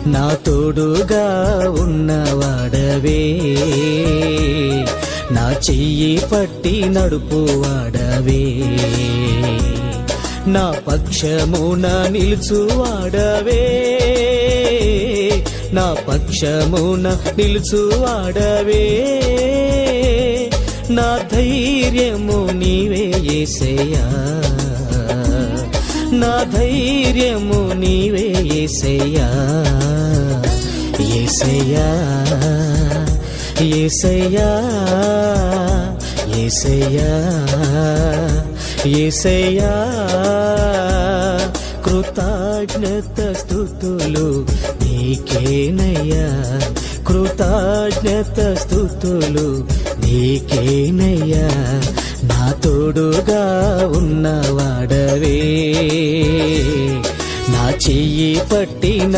నా తోడుగా ఉన్నవాడవే, నా చెయ్యి పట్టి నడుపువాడవే, నా పక్షమున నిలుచువాడవే, నా పక్షమున నిలుచువాడవే, నా ధైర్యము నీవే యేసయ్యా, నా ధైర్యము నీవే యేసయ్యా, యేసయ్యా యేసయ్యా యేసయ్యా యేసయ్యా. కృతజ్ఞత స్తుతులు నీకేనయ్యా, కృతజ్ఞత స్తుతులు నీకేనయ్యా, నా తోడుగా ఉన్నవాడవే, నా చెయ్యి పట్టిన